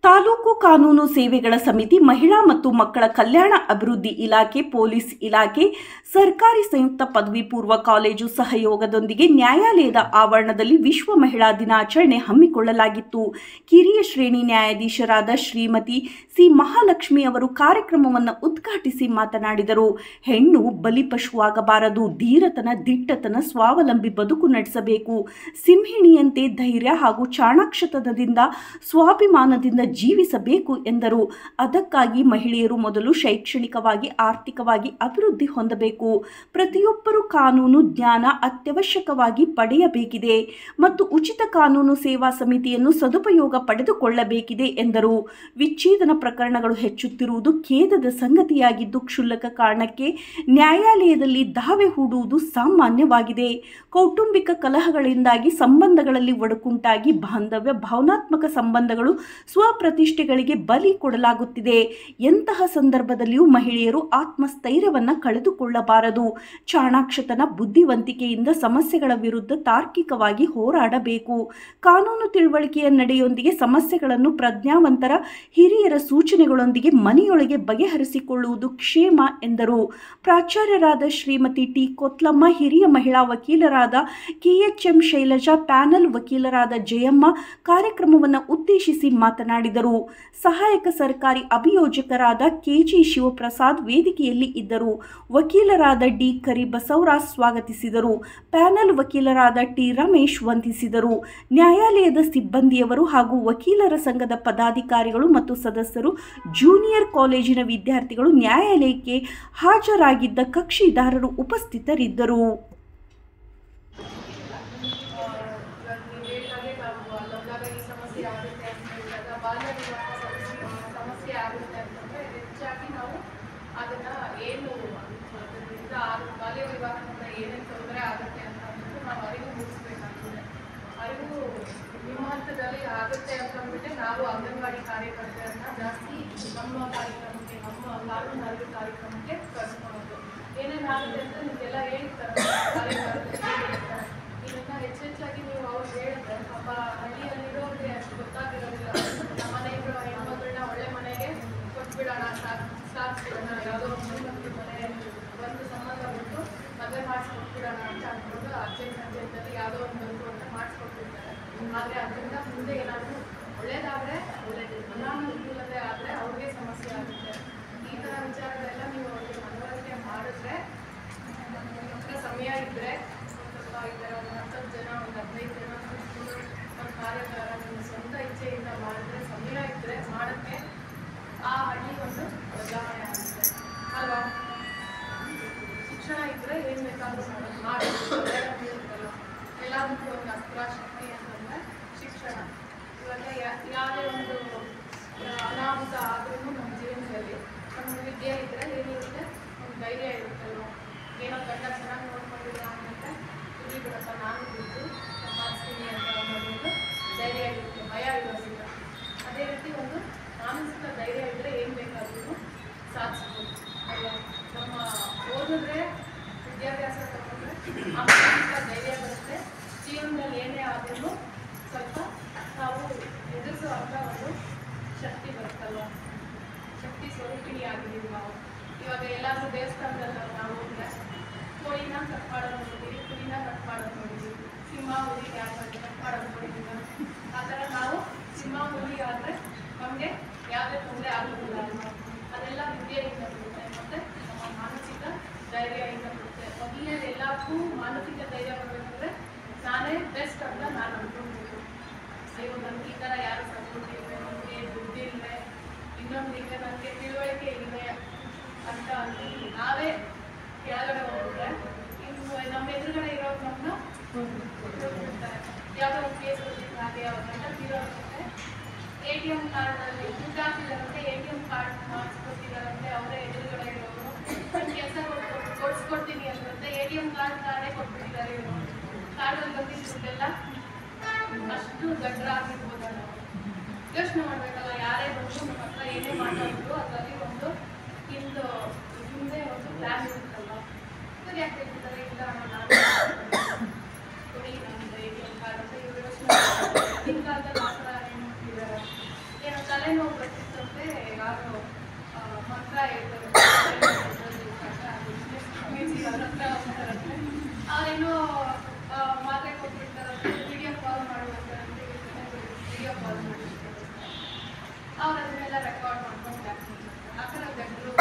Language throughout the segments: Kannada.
ತಾಲೂಕು ಕಾನೂನು ಸೇವೆಗಳ ಸಮಿತಿ, ಮಹಿಳಾ ಮತ್ತು ಮಕ್ಕಳ ಕಲ್ಯಾಣ ಅಭಿವೃದ್ಧಿ ಇಲಾಖೆ, ಪೊಲೀಸ್ ಇಲಾಖೆ, ಸರ್ಕಾರಿ ಸಂಯುಕ್ತ ಪದವಿ ಪೂರ್ವ ಕಾಲೇಜು ಸಹಯೋಗದೊಂದಿಗೆ ನ್ಯಾಯಾಲಯದ ಆವರಣದಲ್ಲಿ ವಿಶ್ವ ಮಹಿಳಾ ದಿನಾಚರಣೆ ಹಮ್ಮಿಕೊಳ್ಳಲಾಗಿತ್ತು. ಕಿರಿಯ ಶ್ರೇಣಿ ನ್ಯಾಯಾಧೀಶರಾದ ಶ್ರೀಮತಿ ಸಿ. ಮಹಾಲಕ್ಷ್ಮಿ ಅವರು ಕಾರ್ಯಕ್ರಮವನ್ನು ಉದ್ಘಾಟಿಸಿ ಮಾತನಾಡಿದರು. ಹೆಣ್ಣು ಬಲಿಪಶುವಾಗಬಾರದು. ಧೀರತನ, ದಿಟ್ಟತನ, ಸ್ವಾವಲಂಬಿ ಬದುಕು ನಡೆಸಬೇಕು. ಸಿಂಹಿಣಿಯಂತೆ ಧೈರ್ಯ ಹಾಗೂ ಚಾಣಾಕ್ಷತನದಿಂದ, ಸ್ವಾಭಿಮಾನದಿಂದ ಜೀವಿಸಬೇಕು ಎಂದರು. ಅದಕ್ಕಾಗಿ ಮಹಿಳೆಯರು ಮೊದಲು ಶೈಕ್ಷಣಿಕವಾಗಿ, ಆರ್ಥಿಕವಾಗಿ ಅಭಿವೃದ್ಧಿ ಹೊಂದಬೇಕು. ಪ್ರತಿಯೊಬ್ಬರು ಕಾನೂನು ಜ್ಞಾನ ಅತ್ಯವಶ್ಯಕವಾಗಿ ಪಡೆಯಬೇಕಿದೆ ಮತ್ತು ಉಚಿತ ಕಾನೂನು ಸೇವಾ ಸಮಿತಿಯನ್ನು ಸದುಪಯೋಗ ಪಡೆದುಕೊಳ್ಳಬೇಕಿದೆ ಎಂದರು. ವಿಚ್ಛೇದನ ಪ್ರಕರಣಗಳು ಹೆಚ್ಚುತ್ತಿರುವುದು ಖೇದದ ಸಂಗತಿಯಾಗಿದ್ದು, ಕ್ಷುಲ್ಲಕ ಕಾರಣಕ್ಕೆ ನ್ಯಾಯಾಲಯದಲ್ಲಿ ದಾವೆ ಹೂಡುವುದು ಸಾಮಾನ್ಯವಾಗಿದೆ. ಕೌಟುಂಬಿಕ ಕಲಹಗಳಿಂದಾಗಿ ಸಂಬಂಧಗಳಲ್ಲಿ ಒಡಕುಂಟಾಗಿ ಬಾಂಧವ್ಯ, ಭಾವನಾತ್ಮಕ ಸಂಬಂಧಗಳು, ಸ್ವಪ್ರತಿಷ್ಠೆಗಳಿಗೆ ಬಲಿ ಕೊಡಲಾಗುತ್ತಿದೆ. ಎಂತಹ ಸಂದರ್ಭದಲ್ಲಿಯೂ ಮಹಿಳೆಯರು ಆತ್ಮಸ್ಥೈರ್ಯವನ್ನು ಕಳೆದುಕೊಳ್ಳಬಾರದು. ಚಾಣಾಕ್ಷತನ, ಬುದ್ಧಿವಂತಿಕೆಯಿಂದ ಸಮಸ್ಯೆಗಳ ವಿರುದ್ಧ ತಾರ್ಕಿಕವಾಗಿ ಹೋರಾಡಬೇಕು. ಕಾನೂನು ತಿಳುವಳಿಕೆಯ ನಡೆಯೊಂದಿಗೆ ಸಮಸ್ಯೆಗಳನ್ನು ಪ್ರಜ್ಞಾವಂತರ ಹಿರಿಯರ ಸೂಚನೆಗಳೊಂದಿಗೆ ಮನೆಯೊಳಗೆ ಬಗೆಹರಿಸಿಕೊಳ್ಳುವುದು ಕ್ಷೇಮ ಎಂದರು. ಪ್ರಾಚಾರ್ಯರಾದ ಶ್ರೀಮತಿ ಟಿ. ಕೊತ್ಲಮ್ಮ, ಹಿರಿಯ ಮಹಿಳಾ ವಕೀಲರಾದ KHM ಶೈಲಜಾ, ಪ್ಯಾನಲ್ ವಕೀಲರಾದ ಜಯಮ್ಮ ಕಾರ್ಯಕ್ರಮವನ್ನು ಉದ್ದೇಶಿಸಿ ಮಾತನಾಡಿದರು. ಸಹಾಯಕ ಸರ್ಕಾರಿ ಅಭಿಯೋಜಕರಾದ KG ಶಿವಪ್ರಸಾದ್ ವೇದಿಕೆಯಲ್ಲಿ ಇದ್ದರು. ವಕೀಲರಾದ ಡಿ. ಕರಿಬಸವರಾಜ್ ಸ್ವಾಗತಿಸಿದರು. ಪ್ಯಾನಲ್ ವಕೀಲರಾದ ಟಿ. ರಮೇಶ್ ವಂದಿಸಿದರು. ನ್ಯಾಯಾಲಯದ ಸಿಬ್ಬಂದಿಯವರು ಹಾಗೂ ವಕೀಲರ ಸಂಘದ ಪದಾಧಿಕಾರಿಗಳು ಮತ್ತು ಸದಸ್ಯರು, ಜೂನಿಯರ್ ಕಾಲೇಜಿನ ವಿದ್ಯಾರ್ಥಿಗಳು, ನ್ಯಾಯಾಲಯಕ್ಕೆ ಹಾಜರಾಗಿದ್ದ ಕಕ್ಷಿದಾರರು ಉಪಸ್ಥಿತರಿದ್ದರು. ಸಮಸ್ಯೆ ಆಗುತ್ತೆ ಅಂತಂದರೆ ಹೆಚ್ಚಾಗಿ ನಾವು ಅದನ್ನು ಏನು ಅದರಿಂದ ಬಾಲ್ಯ ವಿವಾಹದಿಂದ ಏನೇನು ತೊಂದರೆ ಆಗುತ್ತೆ ಅಂತ ಅಂದ್ಬಿಟ್ಟು ನಾವು ಅರಿವು ಮೂಡಿಸ್ಬೇಕಾಗ್ತದೆ. ಅರಿವು ನಿಮ್ಮ ಹಂತದಲ್ಲಿ ಆಗುತ್ತೆ ಅಂತಂದ್ಬಿಟ್ಟು ನಾವು ಅಂಗನವಾಡಿ ಕಾರ್ಯಕರ್ತೆಯರನ್ನ ಜಾಸ್ತಿ ನಮ್ಮ ಕಾರ್ಯಕ್ರಮಕ್ಕೆ, ನಮ್ಮ ಕಾನೂನು ಅರಿವು ಕಾರ್ಯಕ್ರಮಕ್ಕೆ ಕಳಿಸ್ಕೊಳೋದು. ಏನೇನಾಗುತ್ತೆ ಅಂತ ನಿಮಗೆಲ್ಲ ಹೇಳ್ತಾರೆ ಕಾರ್ಯಕರ್ತರು. ಇದನ್ನು ಹೆಚ್ಚೆಚ್ಚಾಗಿ ನೀವು ಅವ್ರು ಹೇಳಿದ್ರೆ ಪಾಪ ಹಳ್ಳಿಯಲ್ಲಿರೋರಿಗೆ ಅಷ್ಟು ಗೊತ್ತಾಗಿರೋದಿಲ್ಲ. ನಮ್ಮ ಮನೆಗಳು ಹೆಣ್ಮಕ್ಳನ್ನ ಒಳ್ಳೆ ಮನೆಗೆ ಕೊಟ್ಬಿಡೋಣ, ಸಾಕ್ಬಿಡೋಣ, ಯಾವುದೋ ಒಂದು ಮನೆ ಒಂದು ಸಂಬಂಧ ಬಿಟ್ಟು ಮದುವೆ ಮಾಡಿಸ್ಕೊಟ್ಬಿಡೋಣ ಅಂತ ಅಂದ್ಕೊಂಡು ಅರ್ಜೆಂಟಲ್ಲಿ ಯಾವುದೋ ಒಂದು ಬಂತು ಅಂತ ಮಾಡಿಸ್ಕೊಟ್ಬಿಡ್ತಾರೆ. ಆದರೆ ಅದರಿಂದ ಮುಂದೆ ಏನಾದರೂ ಒಳ್ಳೇದಾದರೆ ಒಳ್ಳೇದು, ಅನಾನುಕೂಲತೆ ಆದರೆ ಅವ್ರಿಗೆ ಸಮಸ್ಯೆ ಆಗುತ್ತೆ. ಈ ಥರ ವಿಚಾರಗಳೆಲ್ಲ ನೀವು ಅವ್ರಿಗೆ ಮನವರಿಕೆ ಮಾಡಿದ್ರೆ, ಸಮಯ ಇದ್ದರೆ ಇದ್ದಾರೆ ಒಂದು 10 ಜನ, ಒಂದು 15 ಜನ ಒಂದು ಕಾರ್ಯಕಾರ ನಿಮ್ಮ ಸ್ವಂತ ಇಚ್ಛೆಯಿಂದ ಮಾಡಿದ್ರೆ, ಸಮಯ ಇದ್ದರೆ ಮಾಡೋಕ್ಕೆ ಆ ಹಳ್ಳಿ ಒಂದು ಬದಲಾವಣೆ ಆಗುತ್ತೆ ಅಲ್ವಾ? ಶಿಕ್ಷಣ ಇದ್ದರೆ ಏನು ಬೇಕಾದರೂ ಮಾಡಬೇಕು. ಎಲ್ಲದಕ್ಕೂ ಒಂದು ಅಸ್ತ್ರ ಶಕ್ತಿ ಅಂತಂದರೆ ಶಿಕ್ಷಣ. ಇವಾಗ ಯಾವುದೇ ಒಂದು ಅನಾಹುತ ಆದ್ರೂ ನಮ್ಮ ಜೀವನದಲ್ಲಿ ನಮಗೆ ವಿದ್ಯೆ ಇದ್ದರೆ ಏನಿರುತ್ತೆ, ಒಂದು ಧೈರ್ಯ ಇರುತ್ತಲ್ವ. ಏನೋ ಗಂಡ ಚೆನ್ನಾಗಿ ನೋಡ್ಕೊಂಡಿಲ್ಲ ಅಂದರೆ ಇಲ್ಲಿ ಬಿಡಪ್ಪ ನಾನು ಬಿದ್ದು ಮಾಡಿಸ್ತೀನಿ ಅಂತ ಅನ್ನೋದು ಧೈರ್ಯ ಇರುತ್ತೆ, ಭಯ ಇರೋದಿಲ್ಲ. ಅದೇ ರೀತಿ ಒಂದು ಮಾನಸಿಕ ಧೈರ್ಯ ಇದ್ದರೆ ಏನು ಬೇಕಾದ್ರೂ ಸಾಧಿಸ್ಬೋದು ಅಲ್ವಾ? ನಮ್ಮ ಓದಿದ್ರೆ, ವಿದ್ಯಾಭ್ಯಾಸ ತಗೊಂಡ್ರೆ ಆ ಮಾನಸಿಕ ಧೈರ್ಯ ಬರುತ್ತೆ. ಜೀವನದಲ್ಲಿ ಏನೇ ಆದ್ರೂ ಸ್ವಲ್ಪ ನಾವು ಎದುರಿಸುವಂಥ ಒಂದು ಶಕ್ತಿ ಬರುತ್ತಲ್ವ, ಶಕ್ತಿ ಸ್ವರೂಪಿಣಿ ಆಗಿದ್ದೀವಿ ನಾವು. ಇವಾಗ ಎಲ್ಲಾದರೂ ದೇವಸ್ಥಾನದಲ್ಲಿ ನಾವು ಹೋದರೆ ಕೋಳಿನ ಕಟ್ ಮಾಡೋದು ನೋಡಿದ್ದೀವಿ, ಕುರಿನ ಕಟ್ ಮಾಡೋದು ನೋಡಿದ್ದೀವಿ, ಸಿಂಹ ಹುಲಿ ಕಟ್ ಮಾಡೋದು ನೋಡಿದ್ದೀವಿ. ಆ ಥರ ನಾವು ಸಿಂಹ ಹುಲಿ ಆದರೆ ನಮಗೆ ಯಾವುದೇ ತೊಂದರೆ ಆಗೋದಿಲ್ಲ ಅಲ್ವಾ? ಅದೆಲ್ಲ ವಿದ್ಯೆಯಿಂದ ಬರುತ್ತೆ ಮತ್ತು ನಮ್ಮ ಮಾನಸಿಕ ಧೈರ್ಯದಿಂದ ಬರುತ್ತೆ. ಮೊದಲನೇದು ಎಲ್ಲಕ್ಕೂ ಮಾನಸಿಕ ಧೈರ್ಯ ಬರಬೇಕಂದ್ರೆ ನಾನೇ ಬೆಸ್ಟ್ ಅಂತ ನಾನು ಅಂದ್ಕೊಳ್ಬೇಕು. ಅಯ್ಯೋ ನನಗೆ ಈ ಥರ ಯಾರು ಸಪೋರ್ಟ್ ಇಲ್ಲವೆ, ನನಗೆ ಬುದ್ಧಿ ಇಲ್ಲವೆ, ಇನ್ನೊಂದಿಗೆ ನನಗೆ ತಿಳುವಳಿಕೆ ಇಲ್ಲವೆ ಅಂತ ಅಂದ್ಬಿಟ್ಟು ನಾವೇ ಕೆಳಗಡೆ ಹೋಗ್ಬಿಟ್ರೆ ಇನ್ನು ನಮ್ಮ ಎದುರುಗಡೆ ಇರೋರು ನಮ್ಮನ್ನ ಹೋಗ್ಬಿಡ್ತಾರೆ. ಯಾವುದೋ ಒಂದು ಕೇಸ್ ಬಂದಿದ್ದು ಹಾಗೆ ಅವಾಗೆಲ್ಲ ತೀರೋಗುತ್ತೆ. ATM ಕಾರ್ಡಲ್ಲಿ ದುಡ್ಡು ಹಾಕಿದಾರಂತೆ, ATM ಕಾರ್ಡ್ ಮಾಡಿಸ್ಕೊಟ್ಟಿದ್ದಾರಂತೆ, ಅವರೇ ಎದುರುಗಡೆ ಇರೋರು ನನ್ನ ಕೆಲಸ ಕೊಡಿಸ್ಕೊಡ್ತೀನಿ ಅಂತಂತೆ ATM ಕಾರ್ಡೇ ಕೊಟ್ಬಿಟ್ಟಿದ್ದಾರೆ. ಇವರು ಕಾರ್ಡಲ್ಲಿ ಬಂದಿದ್ದು ದುಡ್ಡೆಲ್ಲ ಅಷ್ಟು ಗಡ್ರ ಆಗಿರ್ಬೋದಲ್ಲ. ಯೋಚನೆ ಮಾಡಬೇಕಲ್ಲ, ಯಾರೇ ಬಂದು ನಮ್ಮ ಹತ್ರ ಏನೇ ಮಾತಾಡಿದ್ರು ಅದರಲ್ಲಿ ಒಂದು ಹಿಂದೆ ಒಂದು ಪ್ಲ್ಯಾನ್ ಇರುತ್ತಲ್ವ. ಇವ್ರು ಯಾಕೆ ಹೇಳ್ತಿದ್ದಾರೆ, ಇಲ್ಲ ನಾನು ಕೊಡಿ ನಮ್ಮದು ATM ಕಾರ್ಡ್ ಅಂತ ಇವರು ಯೋಚನೆ ನಿಮ್ಮ ಕಾಲದಲ್ಲಿ ಆ ಥರ ಏನು ಮಾಡ್ತಿದ್ದಾರೆ, ಏನೋ ತಲೆನೋವು ಅವ್ರು ಅದನ್ನೆಲ್ಲ ರೆಕಾರ್ಡ್ ಮಾಡ್ಕೊಂಡು ಆ ಥರ ಗಂಟಲು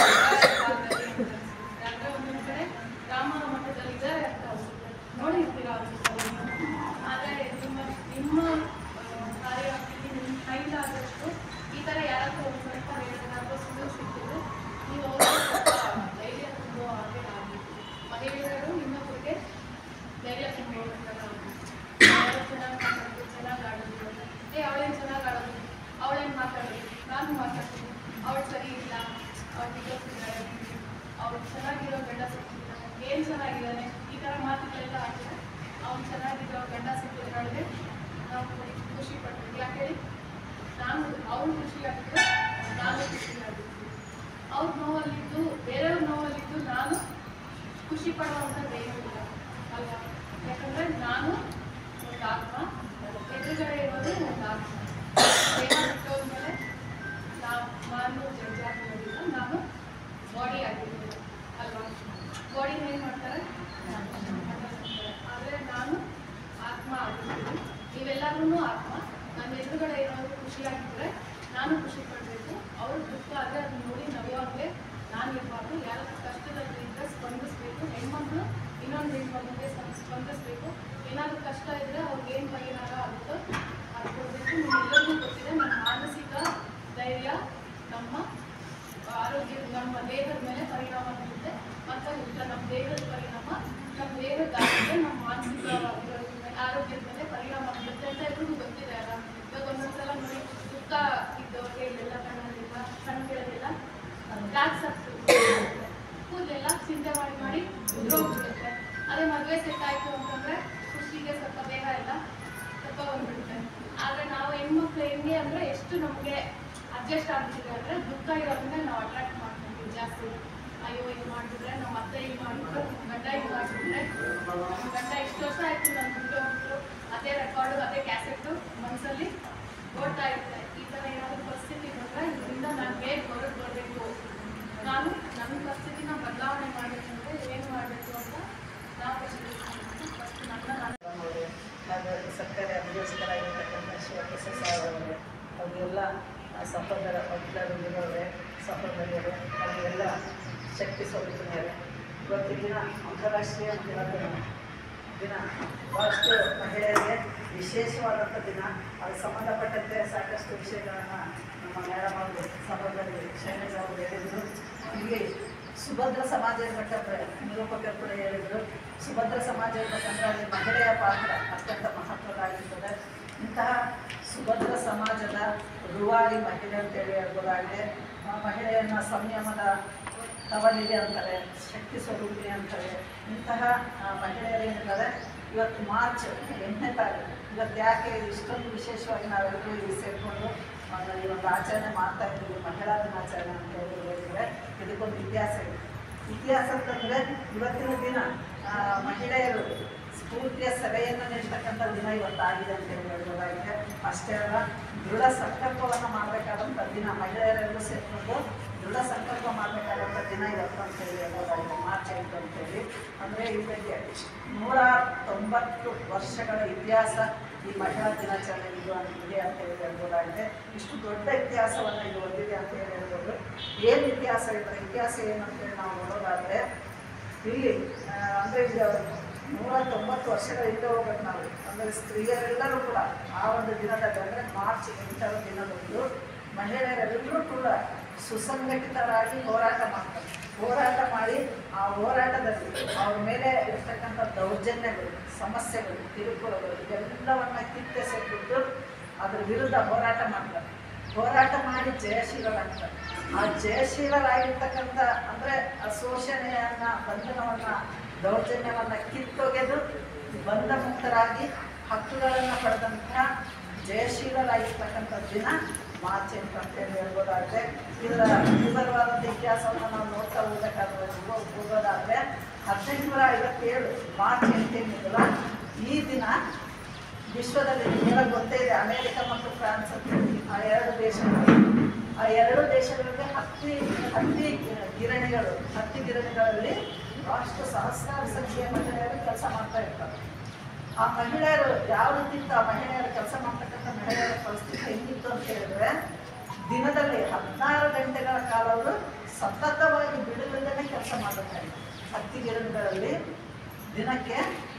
ಅಂದರೆ ಒಂದೊಂದು ಕಡೆ ರಾಮನ ಮಠದಲ್ಲಿ ಇದ್ದಾರೆ ಅಂತ ಅನ್ಸುತ್ತೆ, ನೋಡಿರ್ತೀರಾ ಅನ್ಸುತ್ತೆ. ಆದರೆ ನಿಮ್ಮ ಕಾರ್ಯಕ್ರಮದಲ್ಲಿ ನಿಮ್ಮ ಕೈಲಾದಷ್ಟು ಈ ಥರ ಯಾರಾದರೂ ಒಂದು ಸ್ವಲ್ಪ ಹೇಳಿದ್ರೆ ಸುಳ್ಳು ಸಿಕ್ಕಿದ್ರು ನೀವು ಅವರು ಧೈರ್ಯ ತುಂಬೋ ಹಾಗೆ ಆಗಿ ಮಹಿಳೆಯರು ಇನ್ನೊಬ್ಬರಿಗೆ ಧೈರ್ಯ ತುಂಬೋದಂತ ಚೆನ್ನಾಗಿ ಮಾತಾಡೋದು, ಚೆನ್ನಾಗಿ ಆಡೋದು, ಅವಳೇನು ಚೆನ್ನಾಗಿ ಆಡೋದು, ಅವಳೇನು ಮಾತಾಡೋದು, ನಾನು ಮಾತಾಡ್ತೀನಿ, ಅವಳು ಸರಿ ಇಲ್ಲ, ಅವಳು ಬಿದ್ದೋಗ್ತಿದ್ದಾಳೆ, ಅವಳು ಚೆನ್ನಾಗಿರೋ ಗಂಡ ಸಿಕ್ಕಿದ್ದಾನೆ, ಏನು ಚೆನ್ನಾಗಿದ್ದಾನೆ, ಈ ಥರ ಮಾತುಗಳೆಲ್ಲ ಹಾಕಿದ್ರೆ ಅವ್ನು ಚೆನ್ನಾಗಿರೋ ಗಂಡ ಸಿಕ್ಕಿದ್ರೊಳಗೆ ನಾವು ಖುಷಿ ಪಡ್ತೀವಿ. ಯಾಕೆ ಹೇಳಿ, ನಾನು ಅವ್ರು ಖುಷಿ ಆಗಿದ್ರೆ ನಾನು ಖುಷಿ ಆಗಿರ್ತೀನಿ. ಅವ್ರ ನೋವಲ್ಲಿದ್ದು ಬೇರೆಯವ್ರ ನೋವಲ್ಲಿದ್ದು ನಾನು ಖುಷಿ ಪಡುವಂಥದ್ದು ಏನೂ ಇಲ್ಲ ಅಲ್ವಾ? ಯಾಕಂದರೆ ನಾನು ಒಂದು ಆತ್ಮ, ಎದುರುಗಡೆ ಇರೋದು ಒಂದು ಆತ್ಮ. ದೇಹ ಬಿಟ್ಟೋದ್ಮೇಲೆ ನಾನು ಜಡ್ಜ್ ಆಗಿರೋದಿಲ್ಲ, ನಾನು ಬಾಡಿ ಆಗಿರ್ತೀನಿ ಅಲ್ವಾ? ಬಾಡಿ ಏನು ಮಾಡ್ತಾರೆ, ಆದರೆ ನಾನು ಆತ್ಮ ಆಗಿರ್ತೀನಿ. ನೀವೆಲ್ಲರೂ ಆತ್ಮ. ನನ್ನ ಎದುರುಗಡೆ ಇರೋರು ಖುಷಿಯಾಗಿದ್ದರೆ ನಾನು ಖುಷಿ ಪಡಬೇಕು, ಅವ್ರ ದುಃಖ ಆದರೆ ಅದನ್ನ ನೋಡಿ ನವೆಯೋಂಗೆ ನಾನು ಇರಬಾರ್ದು. ಯಾರ ಕಷ್ಟದಲ್ಲಿ ಇದ್ದರೆ ಸ್ಪಂದಿಸಬೇಕು. ಹೆಣ್ಮಕ್ಳು ಇನ್ನೊಂದು ಹೆಣ್ಮಕ್ಳಿಗೆ ಸ್ಪಂದಿಸಬೇಕು. ಏನಾದರೂ ಕಷ್ಟ ಇದ್ದರೆ ಅವ್ರಿಗೆ ಏನು ಪರಿಹಾರ ಆಗುತ್ತೋ ಅದು ಕೊಡಬೇಕು. ನಿಮ್ಮೆಲ್ಲರಿಗೂ ಗೊತ್ತಿದೆ, ನಮ್ಮ ಮಾನಸಿಕ ಧೈರ್ಯ ನಮ್ಮ ಆರೋಗ್ಯ, ನಮ್ಮ ದೇಹದ ಮೇಲೆ ಪರಿಣಾಮ ಬೀರುತ್ತೆ. ಮತ್ತು ನಮ್ಮ ದೇಹದ ಪರಿಣಾಮ ನಮ್ಮ ದೇಹದ ಆರೋಗ್ಯ, ನಮ್ಮ ಮಾನಸಿಕ ಆರೋಗ್ಯದ ಮೇಲೆ ಪರಿಣಾಮ ಬೀರುತ್ತೆ ಅಂತ ಎಲ್ರಿಗೂ ಗೊತ್ತಿದೆ ಅಲ್ಲ. ಇವಾಗ ಒಂದೊಂದ್ಸಲ ನೋಡಿ ದುಃಖ ಇದ್ದವ್ರಿಗೆ ಇಲ್ಲೆಲ್ಲ ಕಣ್ಣಲ್ಲಿಲ್ಲ, ಕಣ್ಗಳಲ್ಲೆಲ್ಲ ಬ್ಲ್ಯಾಕ್ಸ್ ಆಗ್ತಿರುತ್ತೆ, ಕೂದಲೆಲ್ಲ ಚಿಂತೆ ಮಾಡಿ ಉದ್ರೋಗ್ಬಿಡುತ್ತೆ. ಅದೇ ಮದುವೆ ಸೆಟ್ ಆಯಿತು ಅಂತಂದರೆ ಖುಷಿಗೆ ಸ್ವಲ್ಪ ದೇಹ ಎಲ್ಲ ಸ್ವಲ್ಪ ಬಂದ್ಬಿಡುತ್ತೆ. ಆದರೆ ನಾವು ಹೆಣ್ಮಕ್ಳು ಹೆಂಗೆ ಅಂದರೆ ಎಷ್ಟು ನಮಗೆ ಅಡ್ಜಸ್ಟ್ ಆಗ್ತಿದೆ ಅಂದರೆ ದುಃಖ ಇರೋದ್ರಿಂದ ನಾವು ಅಟ್ರಾಕ್ಟ್ ಮಾಡ್ತೀವಿ ಜಾಸ್ತಿ. ಅಯ್ಯೋ ಇದು ಮಾಡಿಬಿಟ್ರೆ ನಮ್ಮ ಅತ್ತೆ ಇದು ಮಾಡಿಬಿಟ್ರೆ, ನಮ್ಮ ಗಂಡ ಇದು ಮಾಡಿಬಿಟ್ರೆ, ನಮ್ಮ ಗಂಡ ಇಷ್ಟು ವರ್ಷ ಆಯಿತು ನನ್ನ ಬಿಟ್ಟು ಹೋಗ್ಬಿಟ್ರು, ಅದೇ ರೆಕಾರ್ಡು ಅದೇ ಕ್ಯಾಸೆಟ್ಟು ಮನಸ್ಸಲ್ಲಿ ಓಡ್ತಾ ಇರುತ್ತೆ. ಈ ಥರ ಏನಾದರೂ ಪರಿಸ್ಥಿತಿ ಬಂದರೆ ಇದರಿಂದ ನಾನು ಹೇಗೆ ಹೊರಗೆ ಬರಬೇಕು, ನಾನು ನನ್ನ ಪರಿಸ್ಥಿತಿನ ಬದಲಾವಣೆ ಮಾಡಬೇಕಂದ್ರೆ ಏನು ಮಾಡಬೇಕು ಅಂತ ನಾವು ಫಸ್ಟ್ ನನ್ನ ಸರ್ಕಾರಿ ಅಭಿಯೋಜಕರಾಗಿರ್ತಕ್ಕಂಥ ಶಿವಪ್ರಸಾದ್ ಅವರೇ, ಅವರಿಗೆಲ್ಲ ಸಹೋದರ ವಕೀಲರಿರೋರೆ, ಸಹೋದರಿಯರು, ಅವರಿಗೆಲ್ಲ ಶಕ್ತಿ ಸ್ವರೂಪಿಣಿಯರೇ, ಇವತ್ತು ದಿನ ಅಂತಾರಾಷ್ಟ್ರೀಯ ಮಹಿಳಾ ದಿನ ಭಾಳಷ್ಟು ಮಹಿಳೆಯರಿಗೆ ವಿಶೇಷವಾದಂಥ ದಿನ. ಅದು ಸಂಬಂಧಪಟ್ಟಂತೆ ಸಾಕಷ್ಟು ವಿಷಯಗಳನ್ನು ನಮ್ಮ ಮೇಡಮ್ ಅವರು ಸಹೋದರಿ ಶೈಲಜಾ ಅವರು ಹೇಳಿದರು. ಇಲ್ಲಿ ಸುಭದ್ರ ಸಮಾಜ ಇರಬೇಕಂದ್ರೆ ನಿರೂಪಕರು ಕೂಡ ಹೇಳಿದರು, ಸುಭದ್ರ ಸಮಾಜ ಇರಬೇಕಂದ್ರೆ ಅಲ್ಲಿ ಮಹಿಳೆಯ ಪಾತ್ರ ಅತ್ಯಂತ ಮಹತ್ವದಾಗಿರ್ತದೆ. ಇಂತಹ ಸುಭದ್ರ ಸಮಾಜದ ರೂವಾರಿ ಮಹಿಳೆ ಅಂತೇಳಿ ಹೇಳ್ಬೋದಾಗಿದೆ. ಮಹಿಳೆಯನ್ನು ಸಂಯಮದ ತವಲಿಗೆ ಅಂತಾರೆ, ಶಕ್ತಿ ಸ್ವರೂಪಿಣಿ ಅಂತಾರೆ. ಇಂತಹ ಮಹಿಳೆಯರೇನಿದ್ದಾರೆ ಇವತ್ತು ಮಾರ್ಚ್ 8ನೇ ತಾರೀಕು, ಇವತ್ತು ಯಾಕೆ ಇಷ್ಟೊಂದು ವಿಶೇಷವಾಗಿ ನಾವೆಲ್ಲರೂ ಇಲ್ಲಿ ಸೇರಿಕೊಂಡು ಈ ಒಂದು ಆಚರಣೆ ಮಾಡ್ತಾ ಇದ್ದೀವಿ, ಮಹಿಳಾ ದಿನಾಚರಣೆ ಅಂತ ಹೇಳಿದ್ರೆ ಇದಕ್ಕೊಂದು ಇತಿಹಾಸ ಇದೆ. ಇತಿಹಾಸ ಅಂತಂದರೆ ಇವತ್ತಿನ ದಿನ ಮಹಿಳೆಯರು ಸ್ಫೂರ್ತಿಯ ಸಭೆಯನ್ನು ನೀಡ್ತಕ್ಕಂಥ ದಿನ ಇವತ್ತಾಗಿದೆ ಅಂತ ಹೇಳ್ಬೋದಾಗಿದೆ. ಅಷ್ಟೇ ಅಲ್ಲ, ದೃಢ ಸಂಕಲ್ಪವನ್ನು ಮಾಡಬೇಕಾದಂಥ ದಿನ, ಮಹಿಳೆಯರೆಲ್ಲರೂ ಸೇರಿಕೊಂಡು ದೃಢ ಸಂಕಲ್ಪ ಮಾಡಬೇಕಾದಂಥ ದಿನ ಇವತ್ತು ಅಂತೇಳಿ ಹೇಳ್ಬೋದಾಗಿದೆ, ಮಾರ್ಚ್ 8 ಅಂತೇಳಿ. ಅಂದರೆ ಇದಕ್ಕೆ 190 ವರ್ಷಗಳ ಇತಿಹಾಸ ಈ ಮಹಿಳಾ ದಿನಾಚರಣೆ ಇದು ಇದೆ ಅಂತ ಹೇಳಿ ಹೇಳ್ಬೋದಾಗಿದೆ. ಇಷ್ಟು ದೊಡ್ಡ ಇತಿಹಾಸವನ್ನು ಇದು ಹೊಂದಿದೆ ಅಂತ ಹೇಳಿ ಹೇಳ್ಬೋದು. ಏನು ಇತಿಹಾಸ ಇದ್ರೆ ಇತಿಹಾಸ ಏನು ಅಂತೇಳಿ ನಾವು ನೋಡೋದಾದರೆ ಇಲ್ಲಿ ಅಂದರೆ 190 ವರ್ಷಗಳ ಹಿಂದೆ ಹೋಗ್ಬೇಕು ನಾವು. ಅಂದರೆ ಸ್ತ್ರೀಯರೆಲ್ಲರೂ ಕೂಡ ಆ ಒಂದು ದಿನದಲ್ಲಿ ಅಂದರೆ ಮಾರ್ಚ್ 8ರ ದಿನದಂದು ಮಹಿಳೆಯರೆಲ್ಲರೂ ಕೂಡ ಸುಸಂಘಟಿತರಾಗಿ ಹೋರಾಟ ಮಾಡ್ತಾರೆ. ಹೋರಾಟ ಮಾಡಿ ಆ ಹೋರಾಟದಲ್ಲಿ ಅವ್ರ ಮೇಲೆ ಇರ್ತಕ್ಕಂಥ ದೌರ್ಜನ್ಯಗಳು, ಸಮಸ್ಯೆಗಳು, ಕಿರುಕುಳಗಳು ಇದೆಲ್ಲವನ್ನು ಕಿತ್ತೆಸೆಬಿಟ್ಟು ಅದ್ರ ವಿರುದ್ಧ ಹೋರಾಟ ಮಾಡ್ತಾರೆ. ಹೋರಾಟ ಮಾಡಿ ಜಯಶೀಲರಾಗ್ತಾರೆ. ಆ ಜಯಶೀಲರಾಗಿರ್ತಕ್ಕಂಥ ಅಂದರೆ ಆ ಶೋಷಣೆಯನ್ನು, ಬಂಧನವನ್ನು, ದೌರ್ಜನ್ಯವನ್ನು ಕಿತ್ತೊಗೆದು ಬಂಧ ಮುಕ್ತರಾಗಿ ಹಕ್ಕುಗಳನ್ನು ಪಡೆದಂತಹ ಜಯಶೀಲರಾಗಿರ್ತಕ್ಕಂಥ ದಿನ ಮಾರ್ಚ್ 8 ಅಂತೇಳಿ ಹೇಳ್ಬೋದಾದರೆ. ಇದರ ವಿವರವಾದಂಥ ಇತಿಹಾಸವನ್ನು ನಾವು ನೋಡ್ತಾ ಹೋಗೋದಾದರೆ 1857 ಮಾರ್ಚ್ 8 ಈ ದಿನ ವಿಶ್ವದಲ್ಲಿ ನಿಮಗೆ ಗೊತ್ತೇ ಇದೆ, ಅಮೇರಿಕ ಮತ್ತು ಫ್ರಾನ್ಸ್ ಅಂತ ಆ ಎರಡು ದೇಶಗಳಿಗೆ ಹತ್ತಿ ಗಿರಣಿಗಳಲ್ಲಿ ಭಾಳಷ್ಟು ಸಹಸ್ರಾರು ಸಂಖ್ಯೆಯ ಮಹಿಳೆಯರು ಕೆಲಸ ಮಾಡ್ತಾ ಇರ್ತಾರೆ. ಆ ಮಹಿಳೆಯರು ಯಾವ ರೀತಿ ಇತ್ತು, ಆ ಮಹಿಳೆಯರು ಕೆಲಸ ಮಾಡ್ತಕ್ಕಂಥ ಮಹಿಳೆಯರ ಪರಿಸ್ಥಿತಿ ಹೆಂಗಿತ್ತು ಅಂತ ಹೇಳಿದ್ರೆ ದಿನದಲ್ಲಿ 16 ಗಂಟೆಗಳ ಕಾಲ ಅವರು ಸತತವಾಗಿ ಬಿಡುವಿಲ್ಲದೆ ಕೆಲಸ ಮಾಡುತ್ತಾರೆ. ಹತ್ತಿ ಗಿಡಗಳಲ್ಲಿ ದಿನಕ್ಕೆ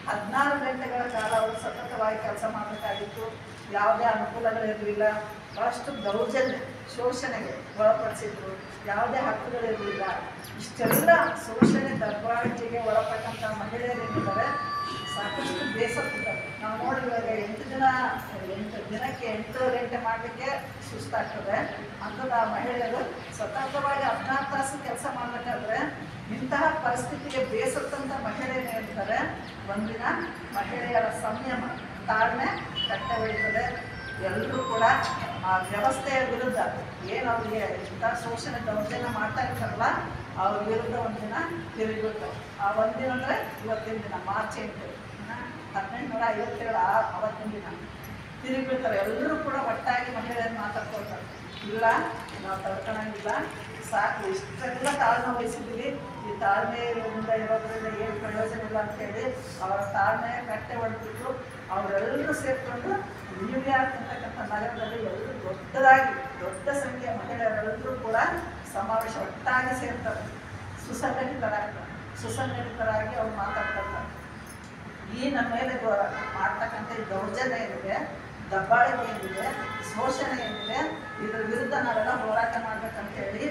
16 ಗಂಟೆಗಳ ಕಾಲ ಅವರು ಸತತವಾಗಿ ಕೆಲಸ ಮಾಡಬೇಕಾಗಿತ್ತು. ಯಾವುದೇ ಅನುಕೂಲಗಳಿರಲಿಲ್ಲ. ಭಾಳಷ್ಟು ದೌರ್ಜನ್ಯ ಶೋಷಣೆಗೆ ಒಳಪಡಿಸಿದ್ರು. ಯಾವುದೇ ಹಕ್ಕುಗಳಿರಲಿಲ್ಲ. ಇಷ್ಟೆಲ್ಲ ಶೋಷಣೆ ದಬ್ಬಾಳಿಕೆಗೆ ಒಳಪಟ್ಟಂಥ ಮಹಿಳೆಯರೇನಿದ್ದಾರೆ ಸಾಕಷ್ಟು ಬೇಸತ್ತಿದ್ದಾರೆ. ನಾವು ನೋಡಿದಾಗ 8 ದಿನಕ್ಕೆ 8 ಗಂಟೆ ಮಾಡಲಿಕ್ಕೆ ಸುಸ್ತಾಗ್ತದೆ. ಅಂಥದ್ದು ಆ ಮಹಿಳೆಯರು ಸತತವಾಗಿ 16 ತಾಸು ಕೆಲಸ ಮಾಡಬೇಕಾದ್ರೆ ಇಂತಹ ಪರಿಸ್ಥಿತಿಗೆ ಬೇಸತ್ತಂಥ ಮಹಿಳೆಯರು ಹೇಳ್ತಾರೆ. ಒಂದಿನ ಮಹಿಳೆಯರ ಸಂಯಮ ತಾಳ್ಮೆ ಕಟ್ಟೆ ಹೊಡಿತದೆ. ಎಲ್ಲರೂ ಕೂಡ ಆ ವ್ಯವಸ್ಥೆಯ ವಿರುದ್ಧ ಏನು ಅವ್ರಿಗೆ ಇಂಥ ಶೋಷಣೆ ದೌರ್ಜನ್ಯ ಮಾಡ್ತಾ ಇರ್ತಾರಲ್ಲ ಅವ್ರ ವಿರುದ್ಧ ಒಂದಿನ ತಿರುಗಿಬಿಡ್ತಾರೆ. ಆ ಒಂದಿನ ಅಂದರೆ ಇವತ್ತಿನ ದಿನ ಮಾರ್ಚ್ 8 1857 ಅವತ್ತಿನ ದಿನ ತಿರುಗಿಬಿಡ್ತಾರೆ. ಎಲ್ಲರೂ ಕೂಡ ಒಟ್ಟಾಗಿ ಮಹಿಳೆಯರು ಮಾತಾಡ್ಕೊಳ್ತಾರೆ. ಇಲ್ಲ ನಾವು ತಡ್ಕೊಳಂಗಿಲ್ಲ, ಸಾಕು, ಇಷ್ಟೆಲ್ಲ ತಾಳ್ಮೆ ವಹಿಸಿದ್ದೀವಿ, ಈ ತಾಳ್ಮೆಯಿಂದ ಇರೋದ್ರಿಂದ ಏನು ಪ್ರಯೋಜನ ಇಲ್ಲ ಅಂತೇಳಿ ಅವರ ತಾಳ್ಮೆಯ ಕಟ್ಟೆ ಹೊಡೆದ್ಬಿಟ್ಟು ಅವರೆಲ್ಲರೂ ಸೇರಿಕೊಂಡು ನ್ಯೂಯಾರ್ಕ್ ಅಂತಕ್ಕಂಥ ನಗರದಲ್ಲಿ ಎಲ್ಲರೂ ದೊಡ್ಡ ಸಂಖ್ಯೆಯ ಮಹಿಳೆಯರೆಲ್ಲರೂ ಕೂಡ ಸಮಾವೇಶ ಒಟ್ಟಾಗಿ ಸೇರ್ತಾರೆ. ಸುಸಂಘಟಿತರಾಗಿ ಅವ್ರು ಮಾತಾಡ್ತಾರೆ. ಈ ನಮ್ಮ ಮೇಲೆ ಮಾಡ್ತಕ್ಕಂಥ ಈ ದೌರ್ಜನ್ಯ ಏನಿದೆ, ದಬ್ಬಾಳಿಕೆ ಏನಿದೆ, ಶೋಷಣೆ ಏನಿದೆ, ಇದ್ರ ವಿರುದ್ಧ ನಾವೆಲ್ಲ ಹೋರಾಟ ಮಾಡ್ಬೇಕಂತೇಳಿ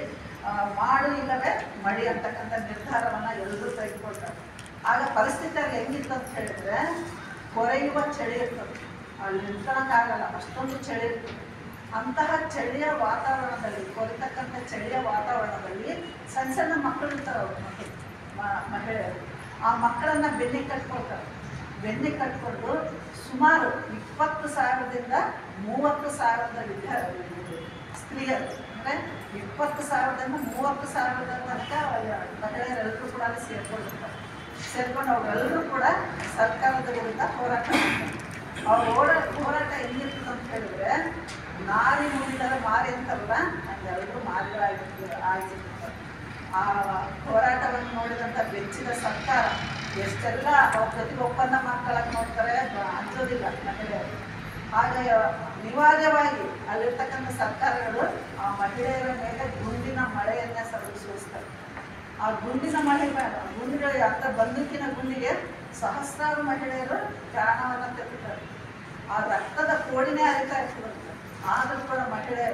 ಮಾಡು ಇಲ್ಲವೇ ಮಡಿ ಅಂತಕ್ಕಂಥ ನಿರ್ಧಾರವನ್ನು ಎಲ್ಲರೂ ತೆಗೆದುಕೊಳ್ತಾರೆ. ಆಗ ಪರಿಸ್ಥಿತಿ ಅಲ್ಲಿ ಹೆಂಗಿತ್ತು ಅಂತ ಹೇಳಿದ್ರೆ ಕೊರೆಯುವ ಚಳಿ ಇರ್ತದೆ. ಅಲ್ಲಿ ನಿಂತ್ಕೊಳ್ಳೋಕ್ಕಾಗಲ್ಲ, ಅಷ್ಟೊಂದು ಚಳಿ ಇರ್ತದೆ. ಅಂತಹ ಚಳಿಯ ವಾತಾವರಣದಲ್ಲಿ, ಕೊರಿತಕ್ಕಂಥ ಚಳಿಯ ವಾತಾವರಣದಲ್ಲಿ ಸಣ್ಣ ಸಣ್ಣ ಮಕ್ಕಳು ಇರ್ತಾರೆ. ಅವ್ರ ಮಹಿಳೆಯರು ಆ ಮಕ್ಕಳನ್ನು ಬೆನ್ನಿ ಕಟ್ಕೊಳ್ತಾರೆ. ಬೆನ್ನಿ ಕಟ್ಕೊಂಡು ಸುಮಾರು 20,000ದಿಂದ 30,000 ಸ್ತ್ರೀಯರು, ಅಂದರೆ 20,000ದಿಂದ 30,000 ತನಕ ಮಹಿಳೆಯರೆಲ್ಲರೂ ಕೂಡ ಅಲ್ಲಿ ಸೇರ್ಕೊಂಡು ಅವರೆಲ್ಲರೂ ಕೂಡ ಸರ್ಕಾರದ ವಿರುದ್ಧ ಹೋರಾಟ ಮಾಡ್ತಾರೆ. ಅವ್ರ ಹೋರಾಟ ಹೆಂಗಿರ್ತದೆ ಅಂತ ಹೇಳಿದ್ರೆ, ನಾರಿ ಮುಗಿದರೆ ಮಾರಿ ಅಂತಾರಲ್ಲ, ಹಂಗೆಲ್ಲರೂ ಮಾರಿಗಳಾಗಿರ್ತಾರೆ. ಆ ಹೋರಾಟವನ್ನು ನೋಡಿದಂಥ ಬೆಚ್ಚಿದ ಸರ್ಕಾರ ಎಷ್ಟೆಲ್ಲ ಅವ್ರ ಜೊತೆಗೆ ಒಪ್ಪಂದ ಮಾಡ್ಕೊಳ್ಳೋಕೆ ನೋಡ್ತಾರೆ, ಅಂಜೋದಿಲ್ಲ ಮಹಿಳೆಯರು. ಹಾಗೆ ಅನಿವಾರ್ಯವಾಗಿ ಅಲ್ಲಿರ್ತಕ್ಕಂಥ ಸರ್ಕಾರಗಳು ಆ ಮಹಿಳೆಯರ ಮೇಲೆ ಗುಂಡಿನ ಮಳೆಯನ್ನೇ ಸುರಿಸ್ತಾರೆ. ಆ ಗುಂಡಿನ ಮಳೆ ಬೇಡ, ಗುಂಡಿಗಳು ಅಂತ ಬಂದೂಕಿನ ಗುಂಡಿಗೆ ಸಹಸ್ರಾರು ಮಹಿಳೆಯರು ಪ್ರಾಣವನ್ನು ತೆಗೆದುತ್ತಾರೆ. ಆ ರಕ್ತದ ಕೋಡಿನೇ ಅರಿತಾ ಇರ್ತದಂತೆ. ಆದರೂ ಕೂಡ ಮಹಿಳೆ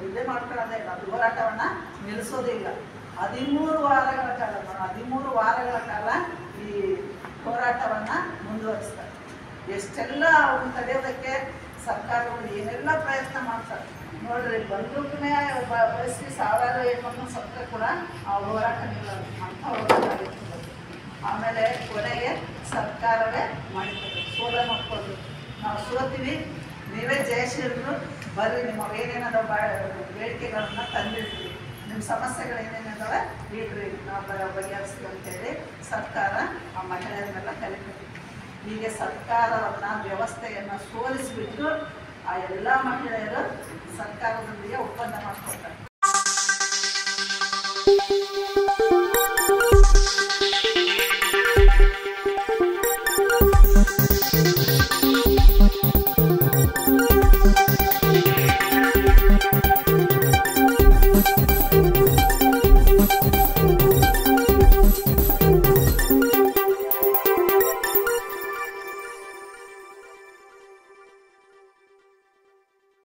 ಇದೇ ಮಾಡ್ಕೊಳ್ಳೋದೇ ಇಲ್ಲ, ಹೋರಾಟವನ್ನು ನಿಲ್ಲಿಸೋದೇ ಇಲ್ಲ. 13 ವಾರಗಳ ಕಾಲ ಈ ಹೋರಾಟವನ್ನು ಮುಂದುವರಿಸ್ತಾರೆ. ಎಷ್ಟೆಲ್ಲ ಅವ್ರನ್ನ ತಡೆಯೋದಕ್ಕೆ ಸರ್ಕಾರಗಳು ಏನೆಲ್ಲ ಪ್ರಯತ್ನ ಮಾಡ್ತಾರೆ ನೋಡ್ರಿ. ಬಂದೂಕನೇ ಬಳಸಿ ಸಾವಿರಾರು ಹೆಣ್ಮಕ್ಳು ಸತ್ತರೆ ಕೂಡ ಆ ಹೋರಾಟ ನಿಲ್ಲಲ್ಲ, ಅಂಥ ಹೋರಾಟ ಆಗಿರ್ತದೆ. ಆಮೇಲೆ ಕೊನೆಗೆ ಸರ್ಕಾರವೇ ಮಾಡಿರ್ತದೆ, ಸೋಲ ಮಾಡ್ಕೊಂಡು ನಾವು ಸೋತೀವಿ, ನೀವೇ ಜಯಶೀಲರು, ಬರ್ರಿ ನಿಮ್ಮ ಏನೇನಾದ ಬೇಡಿಕೆಗಳನ್ನು ತಂದಿರ್ತೀವಿ, ನಿಮ್ಮ ಸಮಸ್ಯೆಗಳು ಏನೇನಿದಾವೆ ಇಡ್ರಿ, ನಾವು ಬಗೆಹರಿಸ್ತೀವಿ ಅಂತೇಳಿ ಸರ್ಕಾರ ಆ ಮಹಿಳೆಯರನ್ನೆಲ್ಲ ಕಲಿತೀವಿ. ಹೀಗೆ ಸರ್ಕಾರವನ್ನು, ವ್ಯವಸ್ಥೆಯನ್ನು ಸೋಲಿಸಿಬಿಟ್ಟು ಆ ಎಲ್ಲ ಮಹಿಳೆಯರು ಸರ್ಕಾರದೊಂದಿಗೆ ಒಪ್ಪಂದ ಮಾಡ್ಕೊಳ್ತಾರೆ.